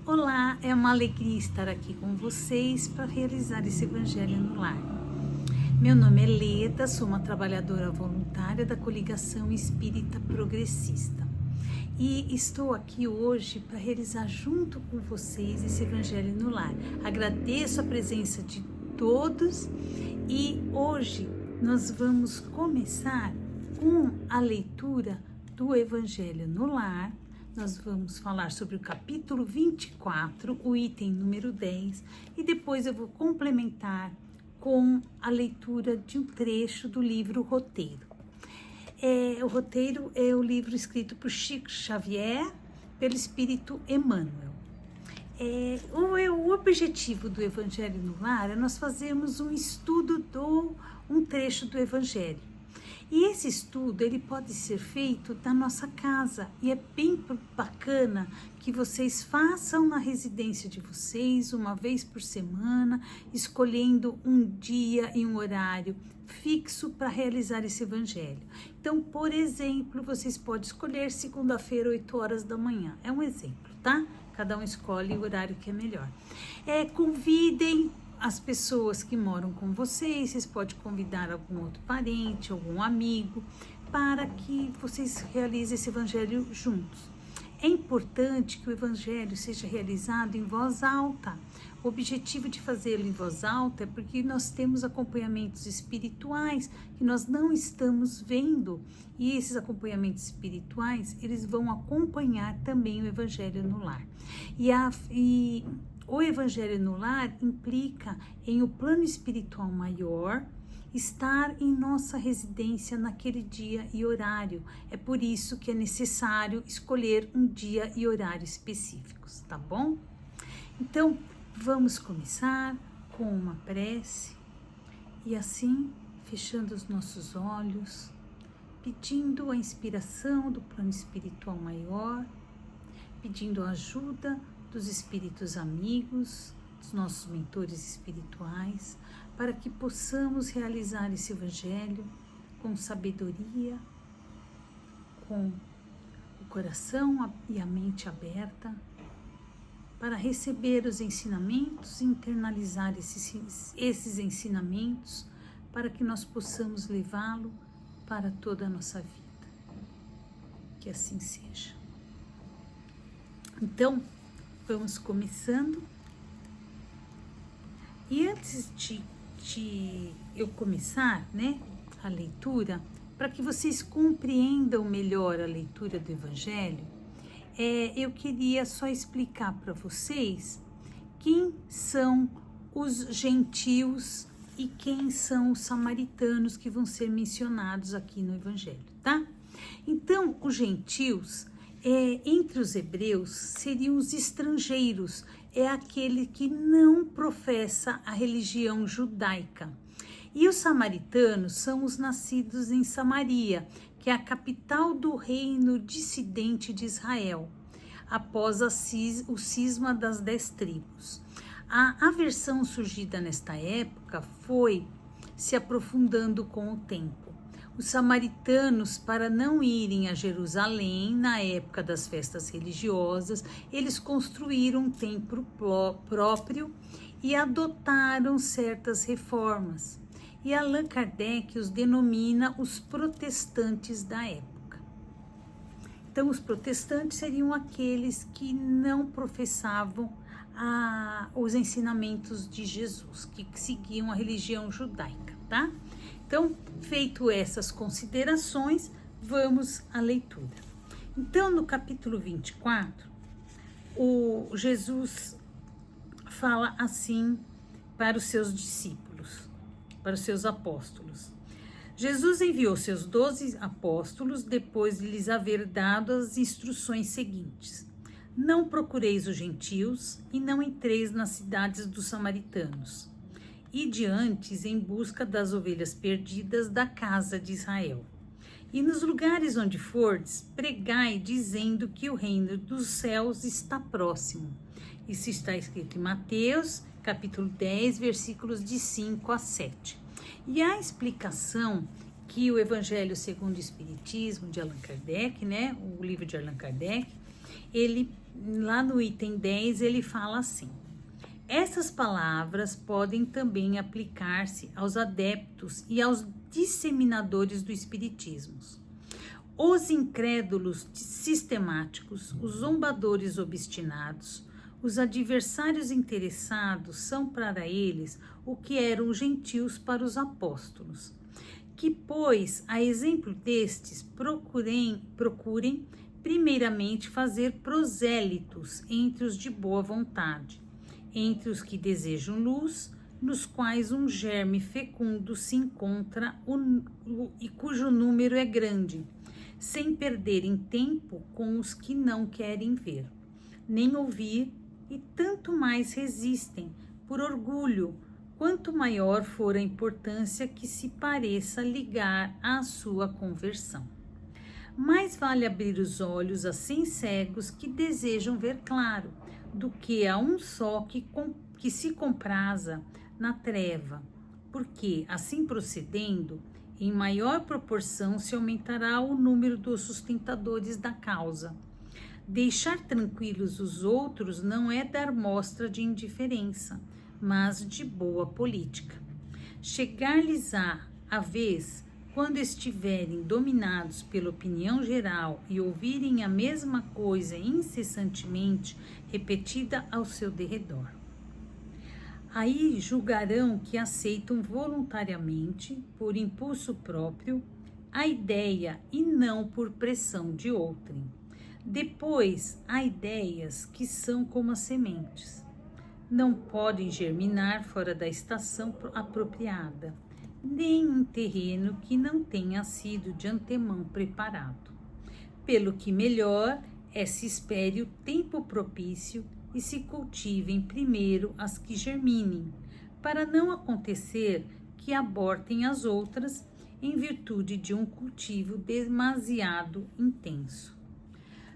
Olá, é uma alegria estar aqui com vocês para realizar esse Evangelho no Lar. Meu nome é Leda, sou uma trabalhadora voluntária da Coligação Espírita Progressista e estou aqui hoje para realizar junto com vocês esse Evangelho no Lar. Agradeço a presença de todos e hoje nós vamos começar com a leitura do Evangelho no Lar. Nós vamos falar sobre o capítulo 24, o item número 10, e depois eu vou complementar com a leitura de um trecho do livro Roteiro. O Roteiro é o livro escrito por Chico Xavier, pelo Espírito Emmanuel. O objetivo do Evangelho no Lar é nós fazermos um estudo um trecho do Evangelho. E esse estudo, ele pode ser feito na nossa casa e é bem bacana que vocês façam na residência de vocês, uma vez por semana, escolhendo um dia e um horário fixo para realizar esse evangelho. Então, por exemplo, vocês podem escolher segunda-feira, 8 horas da manhã. É um exemplo, tá? Cada um escolhe o horário que é melhor. Convidem as pessoas que moram com vocês podem convidar algum outro parente, algum amigo, para que vocês realizem esse evangelho juntos. É importante que o evangelho seja realizado em voz alta. O objetivo de fazê-lo em voz alta é porque nós temos acompanhamentos espirituais que nós não estamos vendo, e esses acompanhamentos espirituais, eles vão acompanhar também o evangelho no lar. O Evangelho no Lar implica em o plano espiritual maior estar em nossa residência naquele dia e horário. É por isso que é necessário escolher um dia e horário específicos, tá bom? Então, vamos começar com uma prece e assim, fechando os nossos olhos, pedindo a inspiração do plano espiritual maior, pedindo a ajuda dos espíritos amigos, dos nossos mentores espirituais, para que possamos realizar esse evangelho com sabedoria, com o coração e a mente aberta, para receber os ensinamentos e internalizar esses ensinamentos, para que nós possamos levá-lo para toda a nossa vida. Que assim seja. Então, vamos começando. E antes de eu começar, a leitura, para que vocês compreendam melhor a leitura do Evangelho, eu queria só explicar para vocês quem são os gentios e quem são os samaritanos que vão ser mencionados aqui no Evangelho, tá? Então, os gentios, entre os hebreus, seriam os estrangeiros, aquele que não professa a religião judaica. E os samaritanos são os nascidos em Samaria, que é a capital do reino dissidente de Israel, após o cisma das 10 tribos. A aversão surgida nesta época foi se aprofundando com o tempo. Os samaritanos, para não irem a Jerusalém na época das festas religiosas, eles construíram um templo próprio e adotaram certas reformas. E Allan Kardec os denomina os protestantes da época. Então, os protestantes seriam aqueles que não professavam os ensinamentos de Jesus, que seguiam a religião judaica, tá? Então, feito essas considerações, vamos à leitura. Então, no capítulo 24, o Jesus fala assim para os seus discípulos, para os seus apóstolos. Jesus enviou seus 12 apóstolos depois de lhes haver dado as instruções seguintes: não procureis os gentios e não entreis nas cidades dos samaritanos. Ide antes em busca das ovelhas perdidas da casa de Israel. E nos lugares onde fordes, pregai dizendo que o reino dos céus está próximo. Isso está escrito em Mateus, capítulo 10, versículos de 5 a 7. E a explicação que o Evangelho segundo o Espiritismo de Allan Kardec, o livro de Allan Kardec, ele lá no item 10 ele fala assim: essas palavras podem também aplicar-se aos adeptos e aos disseminadores do espiritismo. Os incrédulos sistemáticos, os zombadores obstinados, os adversários interessados são para eles o que eram gentios para os apóstolos. Que, pois, a exemplo destes, procurem primeiramente fazer prosélitos entre os de boa vontade, entre os que desejam luz, nos quais um germe fecundo se encontra e cujo número é grande, sem perderem tempo com os que não querem ver, nem ouvir, e tanto mais resistem, por orgulho, quanto maior for a importância que se pareça ligar à sua conversão. Mais vale abrir os olhos a 100 cegos que desejam ver claro, do que a um só que se compraza na treva, porque, assim procedendo, em maior proporção se aumentará o número dos sustentadores da causa. Deixar tranquilos os outros não é dar mostra de indiferença, mas de boa política. Chegar-lhes-á a vez, quando estiverem dominados pela opinião geral e ouvirem a mesma coisa incessantemente repetida ao seu derredor. Aí julgarão que aceitam voluntariamente, por impulso próprio, a ideia e não por pressão de outrem. Depois, há ideias que são como as sementes. Não podem germinar fora da estação apropriada, nem em terreno que não tenha sido de antemão preparado. Pelo que melhor é se espere o tempo propício e se cultivem primeiro as que germinem, para não acontecer que abortem as outras em virtude de um cultivo demasiado intenso.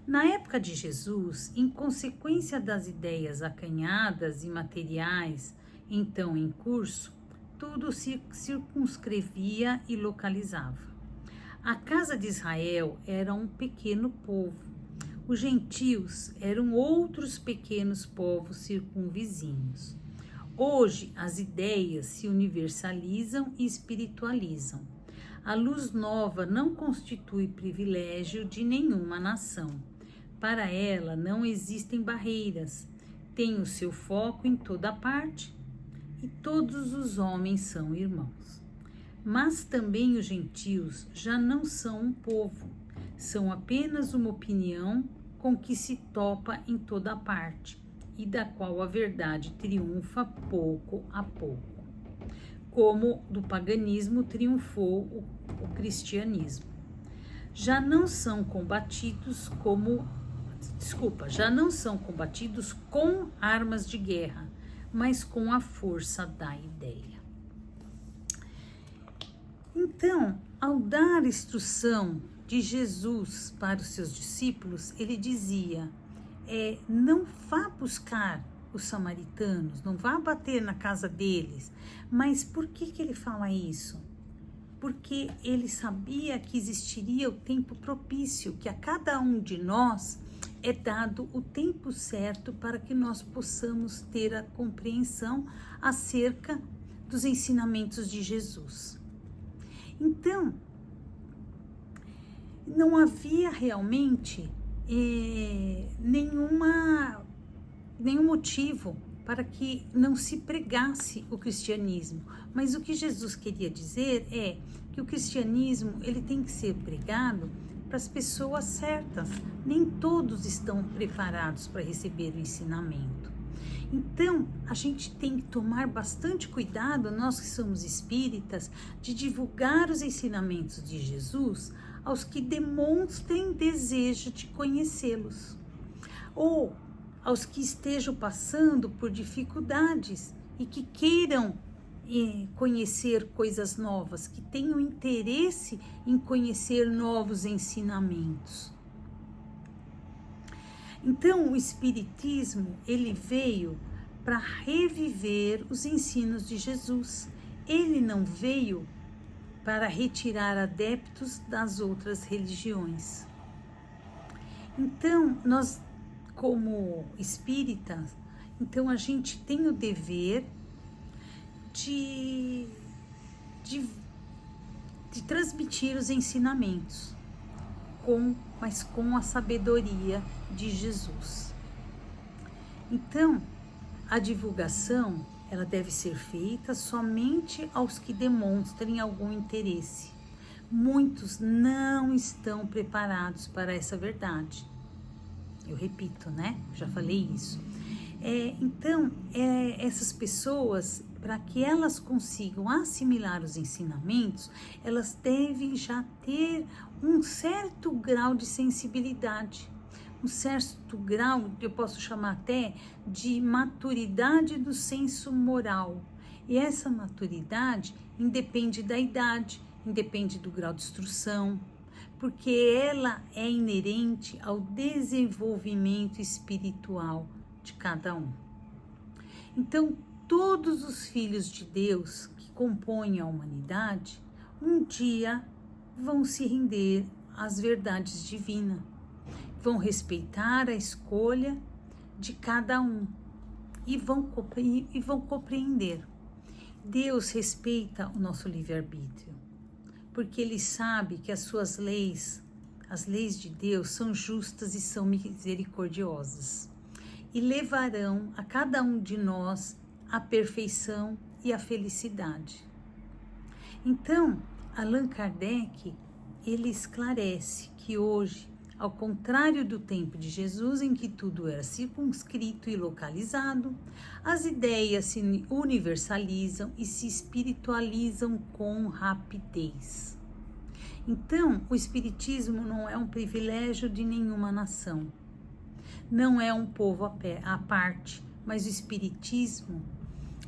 Na época de Jesus, em consequência das ideias acanhadas e materiais então em curso, tudo se circunscrevia e localizava. A casa de Israel era um pequeno povo. Os gentios eram outros pequenos povos circunvizinhos. Hoje, as ideias se universalizam e espiritualizam. A luz nova não constitui privilégio de nenhuma nação. Para ela não existem barreiras, tem o seu foco em toda parte e todos os homens são irmãos. Mas também os gentios já não são um povo, são apenas uma opinião com que se topa em toda parte e da qual a verdade triunfa pouco a pouco, como do paganismo triunfou o cristianismo. Já não são combatidos com armas de guerra, mas com a força da ideia. Então, ao dar instrução de Jesus para os seus discípulos, ele dizia, não vá buscar os samaritanos, não vá bater na casa deles. Mas por que ele fala isso? Porque ele sabia que existiria o tempo propício, que a cada um de nós é dado o tempo certo para que nós possamos ter a compreensão acerca dos ensinamentos de Jesus. Então, não havia realmente nenhum motivo para que não se pregasse o cristianismo. Mas o que Jesus queria dizer é que o cristianismo ele tem que ser pregado para as pessoas certas. Nem todos estão preparados para receber o ensinamento. Então, a gente tem que tomar bastante cuidado, nós que somos espíritas, de divulgar os ensinamentos de Jesus aos que demonstrem desejo de conhecê-los, ou aos que estejam passando por dificuldades e que queiram conhecer coisas novas, que tenham interesse em conhecer novos ensinamentos. Então, o Espiritismo, ele veio para reviver os ensinos de Jesus. Ele não veio para retirar adeptos das outras religiões. Então, nós como espíritas, então a gente tem o dever de transmitir os ensinamentos, mas com a sabedoria de Jesus. Então, a divulgação, ela deve ser feita somente aos que demonstrem algum interesse. Muitos não estão preparados para essa verdade. Eu repito, né? Já falei isso. Então, essas pessoas, para que elas consigam assimilar os ensinamentos, elas devem já ter um certo grau de sensibilidade, um certo grau, eu posso chamar até de maturidade do senso moral. E essa maturidade independe da idade, independe do grau de instrução, porque ela é inerente ao desenvolvimento espiritual de cada um. Então, todos os filhos de Deus que compõem a humanidade, um dia vão se render às verdades divinas, vão respeitar a escolha de cada um e vão compreender. Deus respeita o nosso livre-arbítrio, porque Ele sabe que as suas leis, as leis de Deus, são justas e são misericordiosas e levarão a cada um de nós a perfeição e a felicidade. Então, Allan Kardec, ele esclarece que hoje, ao contrário do tempo de Jesus, em que tudo era circunscrito e localizado, as ideias se universalizam e se espiritualizam com rapidez. Então, o espiritismo não é um privilégio de nenhuma nação, não é um povo à parte, mas o espiritismo,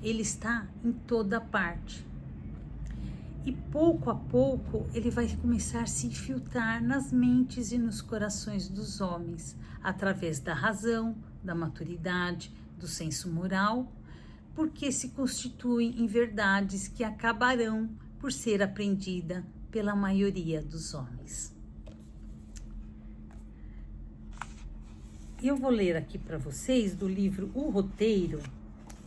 ele está em toda parte. E pouco a pouco ele vai começar a se infiltrar nas mentes e nos corações dos homens, através da razão, da maturidade, do senso moral, porque se constituem em verdades que acabarão por ser aprendida pela maioria dos homens. Eu vou ler aqui para vocês do livro O Roteiro.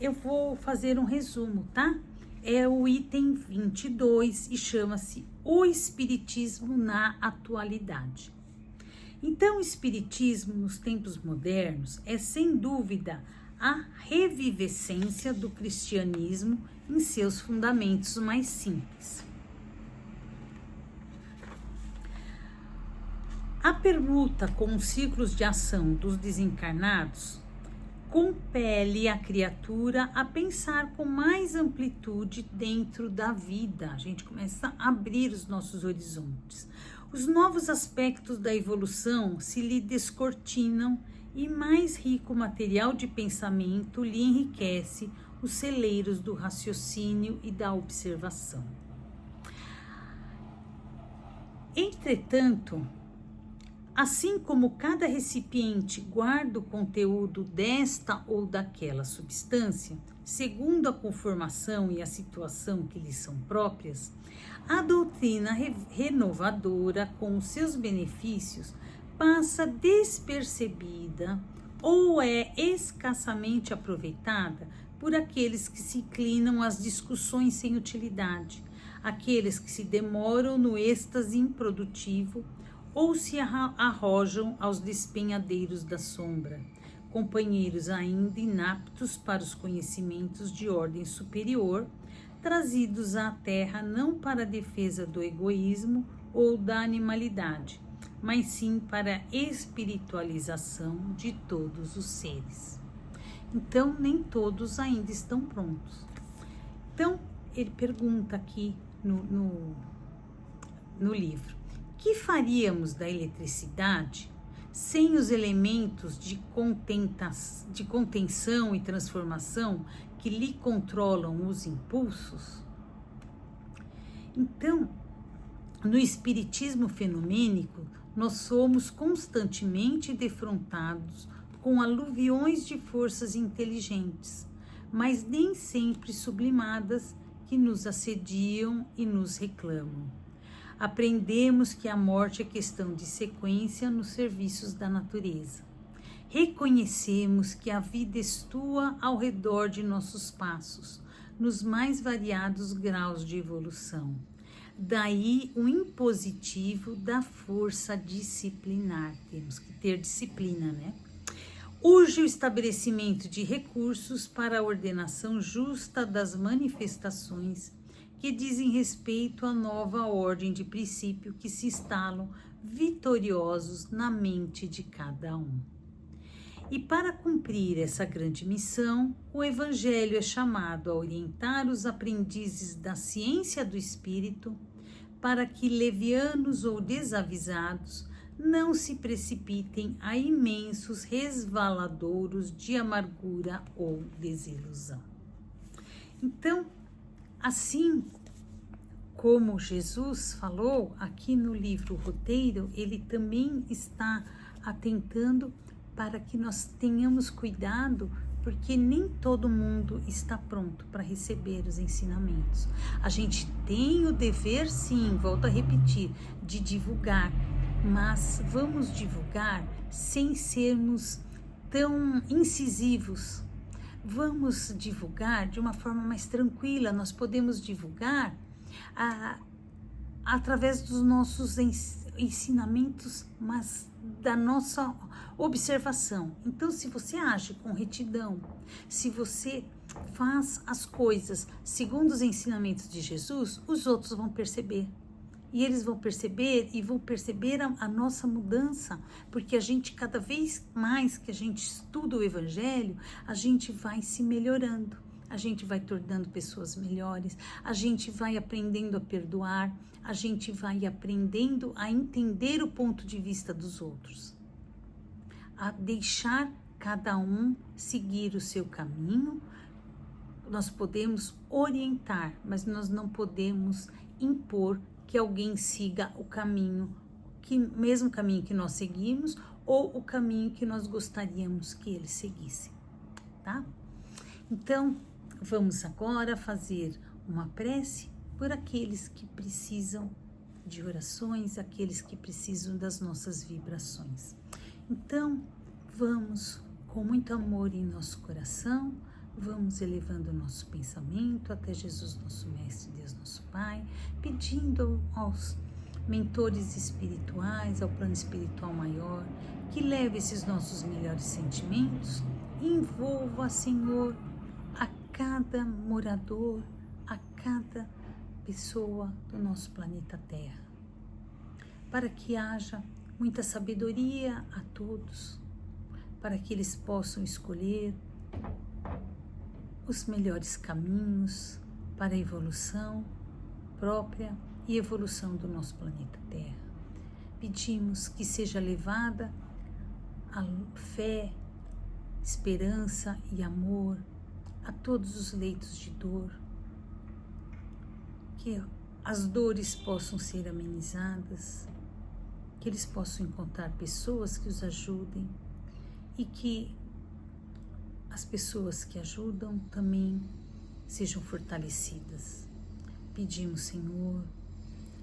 Eu vou fazer um resumo, tá? É o item 22 e chama-se O Espiritismo na Atualidade. Então, o Espiritismo nos tempos modernos é, sem dúvida, a revivescência do cristianismo em seus fundamentos mais simples. A permuta com os ciclos de ação dos desencarnados compele a criatura a pensar com mais amplitude dentro da vida. A gente começa a abrir os nossos horizontes. Os novos aspectos da evolução se lhe descortinam e mais rico material de pensamento lhe enriquece os celeiros do raciocínio e da observação. Entretanto, assim como cada recipiente guarda o conteúdo desta ou daquela substância, segundo a conformação e a situação que lhes são próprias, a doutrina renovadora, com os seus benefícios, passa despercebida ou é escassamente aproveitada por aqueles que se inclinam às discussões sem utilidade, aqueles que se demoram no êxtase improdutivo ou se arrojam aos despenhadeiros da sombra, companheiros ainda inaptos para os conhecimentos de ordem superior, trazidos à Terra não para a defesa do egoísmo ou da animalidade, mas sim para a espiritualização de todos os seres. Então, nem todos ainda estão prontos. Então, ele pergunta aqui no livro: que faríamos da eletricidade sem os elementos de contenção e transformação que lhe controlam os impulsos? Então, no espiritismo fenomênico, nós somos constantemente defrontados com aluviões de forças inteligentes, mas nem sempre sublimadas, que nos assediam e nos reclamam. Aprendemos que a morte é questão de sequência nos serviços da natureza, reconhecemos que a vida estua ao redor de nossos passos, nos mais variados graus de evolução. Daí o impositivo da força disciplinar. Temos que ter disciplina, né? Urge o estabelecimento de recursos para a ordenação justa das manifestações que dizem respeito à nova ordem de princípio que se instalam vitoriosos na mente de cada um. E para cumprir essa grande missão, o Evangelho é chamado a orientar os aprendizes da ciência do Espírito para que, levianos ou desavisados, não se precipitem a imensos resvaladouros de amargura ou desilusão. Então, assim como Jesus falou aqui no livro Roteiro, ele também está atentando para que nós tenhamos cuidado, porque nem todo mundo está pronto para receber os ensinamentos. A gente tem o dever, sim, volto a repetir, de divulgar, mas vamos divulgar sem sermos tão incisivos. Vamos divulgar de uma forma mais tranquila. Nós podemos divulgar através dos nossos ensinamentos, mas da nossa observação. Então, se você age com retidão, se você faz as coisas segundo os ensinamentos de Jesus, os outros vão perceber. E eles vão perceber a nossa mudança, porque a gente, cada vez mais que a gente estuda o Evangelho, a gente vai se melhorando, a gente vai tornando pessoas melhores, a gente vai aprendendo a perdoar, a gente vai aprendendo a entender o ponto de vista dos outros, a deixar cada um seguir o seu caminho. Nós podemos orientar, mas nós não podemos impor que alguém siga o caminho, mesmo caminho que nós seguimos, ou o caminho que nós gostaríamos que ele seguisse, tá? Então, vamos agora fazer uma prece por aqueles que precisam de orações, aqueles que precisam das nossas vibrações. Então, vamos com muito amor em nosso coração, vamos elevando o nosso pensamento até Jesus, nosso Mestre, Deus, nosso Pai, pedindo aos mentores espirituais, ao plano espiritual maior, que leve esses nossos melhores sentimentos e envolva, Senhor, a cada morador, a cada pessoa do nosso planeta Terra, para que haja muita sabedoria a todos, para que eles possam escolher os melhores caminhos para a evolução própria e evolução do nosso planeta Terra. Pedimos que seja levada a fé, esperança e amor a todos os leitos de dor, que as dores possam ser amenizadas, que eles possam encontrar pessoas que os ajudem e que as pessoas que ajudam também sejam fortalecidas. Pedimos, Senhor,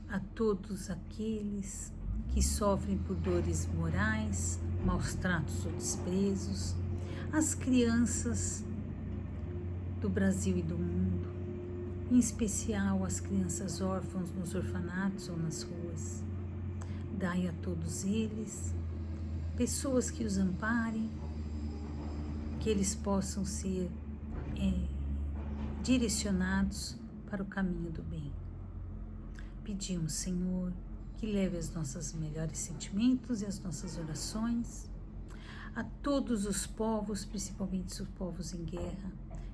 a todos aqueles que sofrem por dores morais, maus tratos ou desprezos, as crianças do Brasil e do mundo, em especial as crianças órfãs nos orfanatos ou nas ruas. Dai a todos eles pessoas que os amparem, que eles possam ser direcionados para o caminho do bem. Pedimos, Senhor, que leve os nossos melhores sentimentos e as nossas orações a todos os povos, principalmente os povos em guerra,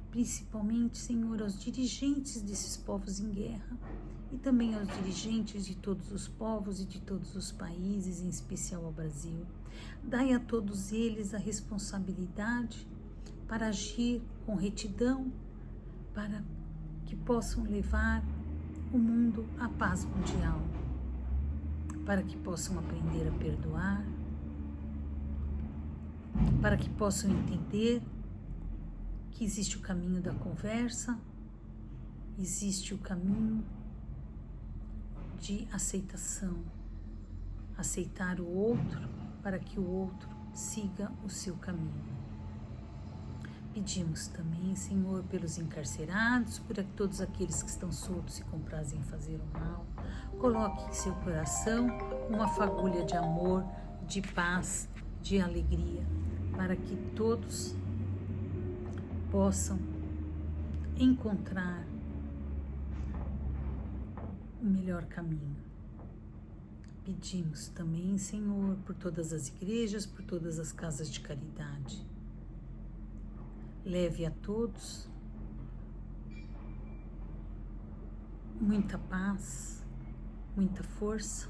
principalmente, Senhor, aos dirigentes desses povos em guerra e também aos dirigentes de todos os povos e de todos os países, em especial ao Brasil. Dai a todos eles a responsabilidade para agir com retidão, para que possam levar o mundo à paz mundial, para que possam aprender a perdoar, para que possam entender que existe o caminho da conversa, existe o caminho de aceitação, aceitar o outro para que o outro siga o seu caminho. Pedimos também, Senhor, pelos encarcerados, por todos aqueles que estão soltos e comprazem em fazer o mal. Coloque em seu coração uma fagulha de amor, de paz, de alegria, para que todos possam encontrar o melhor caminho. Pedimos também, Senhor, por todas as igrejas, por todas as casas de caridade. Leve a todos muita paz, muita força,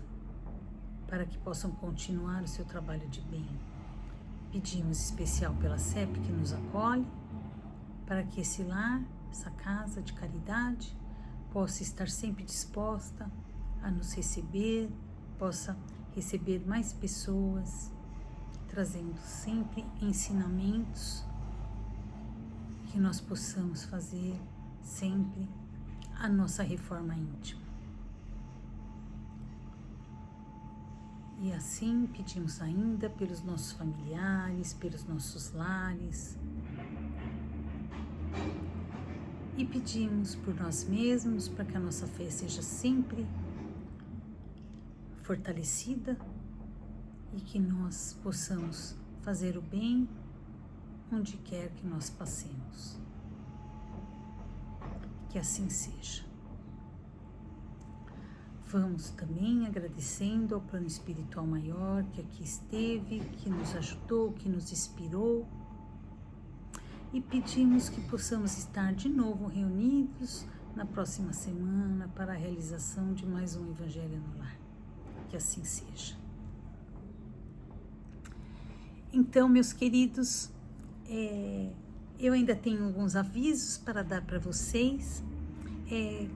para que possam continuar o seu trabalho de bem. Pedimos especial pela CEP que nos acolhe, para que esse lar, essa casa de caridade, possa estar sempre disposta a nos receber, possa receber mais pessoas, trazendo sempre ensinamentos, que nós possamos fazer sempre a nossa reforma íntima. E assim pedimos ainda pelos nossos familiares, pelos nossos lares, e pedimos por nós mesmos, para que a nossa fé seja sempre fortalecida e que nós possamos fazer o bem onde quer que nós passemos. Que assim seja. Vamos também agradecendo ao plano espiritual maior que aqui esteve, que nos ajudou, que nos inspirou, e pedimos que possamos estar de novo reunidos na próxima semana para a realização de mais um Evangelho no Lar. Que assim seja. Então, meus queridos, eu ainda tenho alguns avisos para dar para vocês.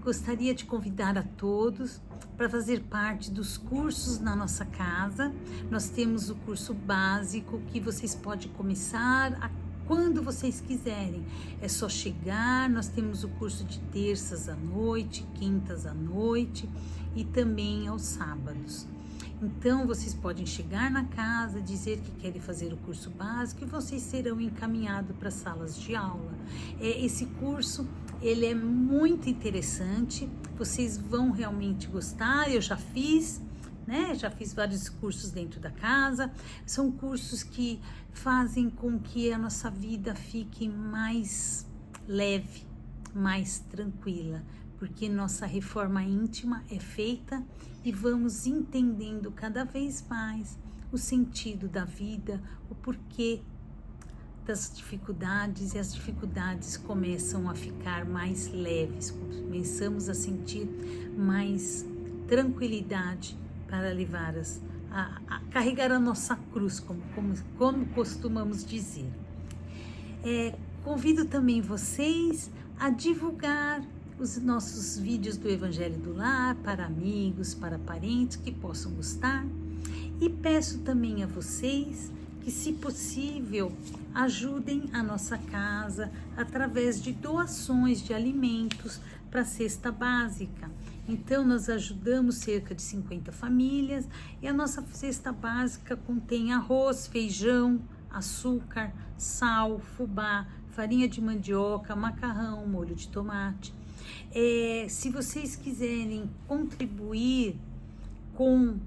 Gostaria de convidar a todos para fazer parte dos cursos na nossa casa. Nós temos o curso básico que vocês podem começar quando vocês quiserem. É só chegar. Nós temos o curso de terças à noite, quintas à noite e também aos sábados. Então, vocês podem chegar na casa, dizer que querem fazer o curso básico e vocês serão encaminhados para salas de aula. Esse curso, ele é muito interessante, vocês vão realmente gostar. Eu já fiz, né? Já fiz vários cursos dentro da casa. São cursos que fazem com que a nossa vida fique mais leve, mais tranquila, porque nossa reforma íntima é feita e vamos entendendo cada vez mais o sentido da vida, o porquê das dificuldades, e as dificuldades começam a ficar mais leves, começamos a sentir mais tranquilidade para levar a carregar a nossa cruz, como costumamos dizer. Convido também vocês a divulgar os nossos vídeos do Evangelho do Lar para amigos, para parentes que possam gostar, e peço também a vocês que, se possível, ajudem a nossa casa através de doações de alimentos para a cesta básica. Então, nós ajudamos cerca de 50 famílias e a nossa cesta básica contém arroz, feijão, açúcar, sal, fubá, farinha de mandioca, macarrão, molho de tomate. Se vocês quiserem contribuir com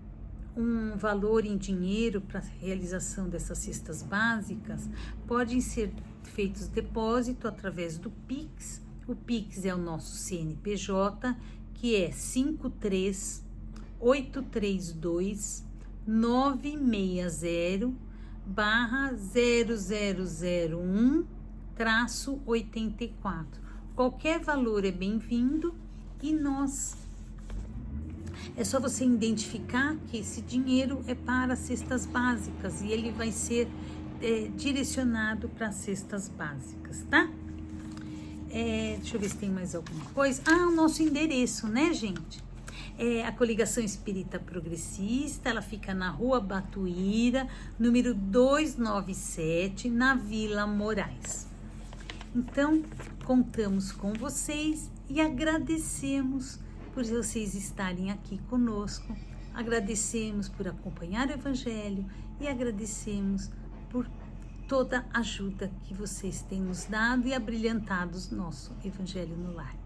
um valor em dinheiro para a realização dessas cestas básicas, podem ser feitos depósito através do Pix. O Pix é o nosso CNPJ, que é 53832-96001-84. Qualquer valor é bem-vindo e é só você identificar que esse dinheiro é para cestas básicas e ele vai ser direcionado para cestas básicas, tá? Deixa eu ver se tem mais alguma coisa. O nosso endereço, né, gente? A Coligação Espírita Progressista, ela fica na Rua Batuíra, número 297, na Vila Moraes. Então, contamos com vocês e agradecemos por vocês estarem aqui conosco, agradecemos por acompanhar o Evangelho e agradecemos por toda a ajuda que vocês têm nos dado e abrilhantado o nosso Evangelho no Lar.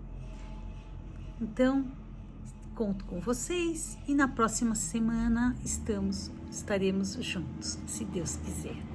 Então, conto com vocês e na próxima semana estaremos juntos, se Deus quiser.